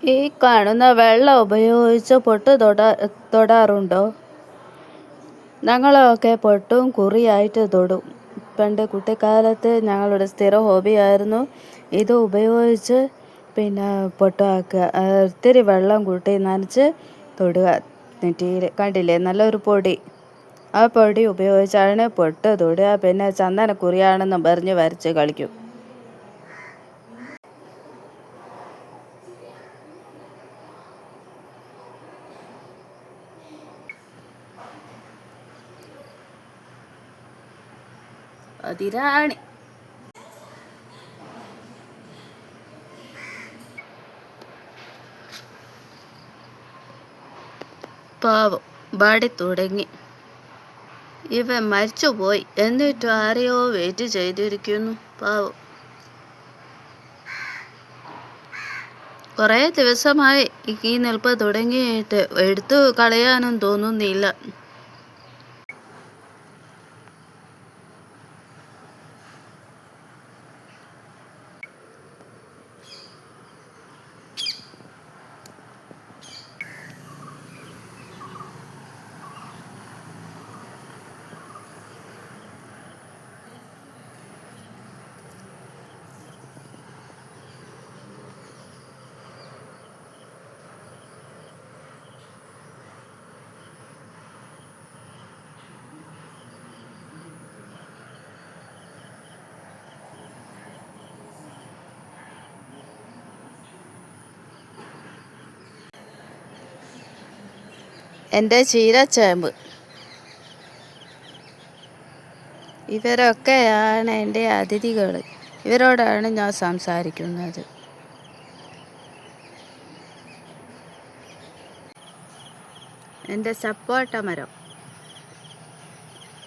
ഈ കാണുന്ന വെള്ളം ഉപയോഗിച്ച് പൊട്ട് തൊടാറുണ്ടോ? ഞങ്ങളൊക്കെ പൊട്ടും കുറിയായിട്ട് തൊടും. പണ്ട് കുട്ടിക്കാലത്ത് ഞങ്ങളുടെ സ്ഥിര ഹോബിയായിരുന്നു ഇത് ഉപയോഗിച്ച് പൊട്ടാക്കുക. ഇത്തിരി വെള്ളം കൂട്ടി നനച്ച് തൊടുക നെറ്റിയിൽ. കണ്ടില്ലേ, നല്ലൊരു പൊടി. ആ പൊടി ഉപയോഗിച്ചാണ് പൊട്ട് തൊടുക. പിന്നെ ചന്ദനക്കുറിയാണെന്നും പറഞ്ഞ് വരച്ച് കളിക്കും. അതിരാണി പാവം ബാടി തുടങ്ങി. ഇവൻ മരിച്ചുപോയി, എന്നിട്ടും ആരെയോ വെയിറ്റ് ചെയ്തിരിക്കുന്നു. പാവം. കുറേ ദിവസമായി ഈ നിൽപ്പ് തുടങ്ങിയിട്ട്. എടുത്തു കളയാനും തോന്നുന്നില്ല. എൻ്റെ ചീരച്ചേമ്പ്. ഇവരൊക്കെയാണ് എൻ്റെ അതിഥികൾ. ഇവരോടാണ് ഞാൻ സംസാരിക്കുന്നത്. എൻ്റെ സപ്പോട്ട മരം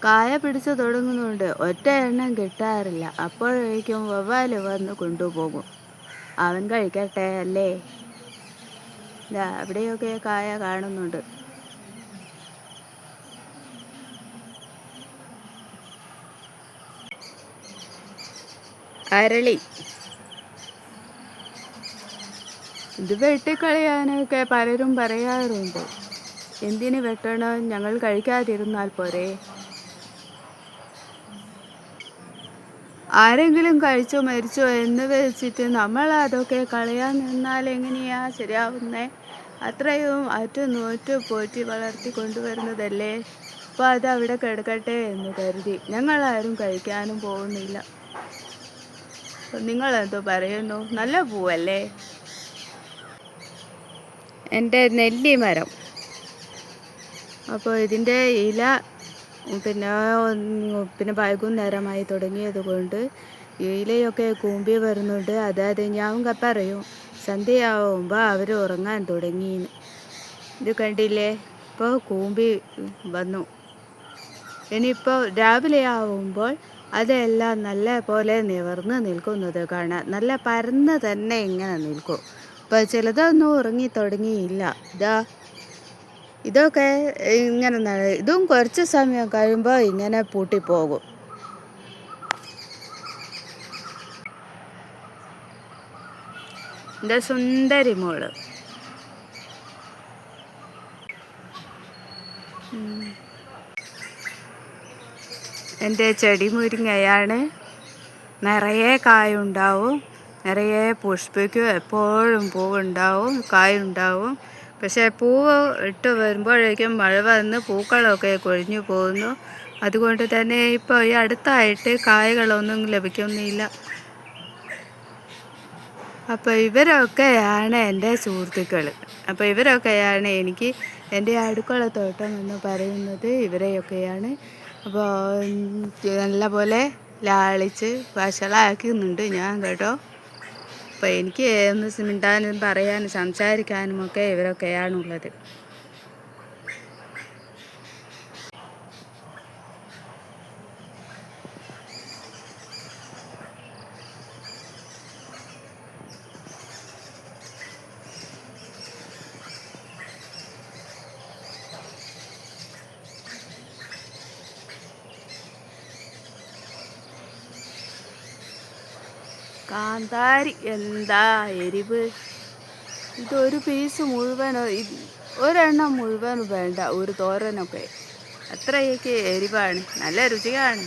കായ പിടിച്ചു തുടങ്ങുന്നുണ്ട്. ഒറ്റ എണ്ണം കിട്ടാറില്ല. അപ്പോഴേക്കും വവ്വാല് വന്ന് കൊണ്ടുപോകും. അവൻ കഴിക്കട്ടെ അല്ലേ. അവിടെയൊക്കെ കായ കാണുന്നുണ്ട്. അരളി. ഇത് വെട്ടിക്കളയാനൊക്കെ പലരും പറയാറുണ്ട്. എന്തിന് വെട്ടണം? ഞങ്ങൾ കഴിക്കാതിരുന്നാൽ പോരെ? ആരെങ്കിലും കഴിച്ചോ മരിച്ചോ എന്ന് വെച്ചിട്ട് നമ്മൾ അതൊക്കെ കളയാൻ നിന്നാൽ എങ്ങനെയാ ശരിയാവുന്നേ? അത്രയും അറ്റുനോറ്റ് പോറ്റി വളർത്തി കൊണ്ടുവരുന്നതല്ലേ. അപ്പോൾ അത് അവിടെ കിടക്കട്ടെ എന്ന് കരുതി ഞങ്ങളാരും കഴിക്കാനും പോകുന്നില്ല. നിങ്ങളെന്തോ പറയുന്നു? നല്ല പൂവല്ലേ. എൻ്റെ നെല്ലി മരം. അപ്പോൾ ഇതിൻ്റെ ഇല പിന്നെ വൈകുന്നേരമായി തുടങ്ങിയത് കൊണ്ട് ഇലയൊക്കെ കൂമ്പി വരുന്നുണ്ട്. അതായത് ഞാൻ പറയും സന്ധ്യയാവുമ്പോൾ അവർ ഉറങ്ങാൻ തുടങ്ങിയെന്ന്. ഇത് കണ്ടില്ലേ, ഇപ്പോൾ കൂമ്പി വന്നു. ഇനിയിപ്പോൾ രാവിലെ ആവുമ്പോൾ അതെല്ലാം നല്ല പോലെ നിവർന്ന് നിൽക്കുന്നത് കാണാം. നല്ല പരന്ന് തന്നെ ഇങ്ങനെ നിൽക്കും. ഇപ്പോൾ ചിലതൊന്നും ഉറങ്ങി തുടങ്ങിയില്ല. ഇതൊക്കെ ഇങ്ങനെ ഇതും കുറച്ച് സമയം കഴിയുമ്പോൾ ഇങ്ങനെ പൂട്ടിപ്പോകും. എൻ്റെ സുന്ദരി മോള്. എൻ്റെ ചെടി മുരിങ്ങയാണ്. നിറയെ കായുണ്ടാവും, നിറയെ പുഷ്പിക്കും. എപ്പോഴും പൂവുണ്ടാവും, കായുണ്ടാവും. പക്ഷേ പൂവ് ഇട്ട് വരുമ്പോഴേക്കും മഴ വന്ന് പൂക്കളൊക്കെ കൊഴിഞ്ഞു പോകുന്നു. അതുകൊണ്ട് തന്നെ ഇപ്പോൾ ഈ അടുത്തായിട്ട് കായകളൊന്നും ലഭിക്കുന്നില്ല. അപ്പോൾ ഇവരൊക്കെയാണ് എൻ്റെ സുഹൃത്തുക്കൾ. അപ്പോൾ ഇവരൊക്കെയാണ് എനിക്ക് എൻ്റെ അടുക്കളത്തോട്ടം എന്ന് പറയുന്നത്. ഇവരെയൊക്കെയാണ്. അപ്പോൾ നല്ല പോലെ ലാളിച്ച് വഷളാക്കുന്നുണ്ട് ഞാൻ കേട്ടോ. അപ്പോൾ എനിക്ക് ഒന്ന് മിണ്ടാനും പറയാനും സംസാരിക്കാനും ഒക്കെ ഇവരൊക്കെയാണുള്ളത്. കാന്താരി എന്താ എരിവ്. ഇതൊരു പീസ് മുഴുവനോ ഒരെണ്ണം മുഴുവൻ വേണ്ട ഒരു തോരനൊക്കെ. അത്രയൊക്കെ എരിവാണ്, നല്ല രുചിയാണ്.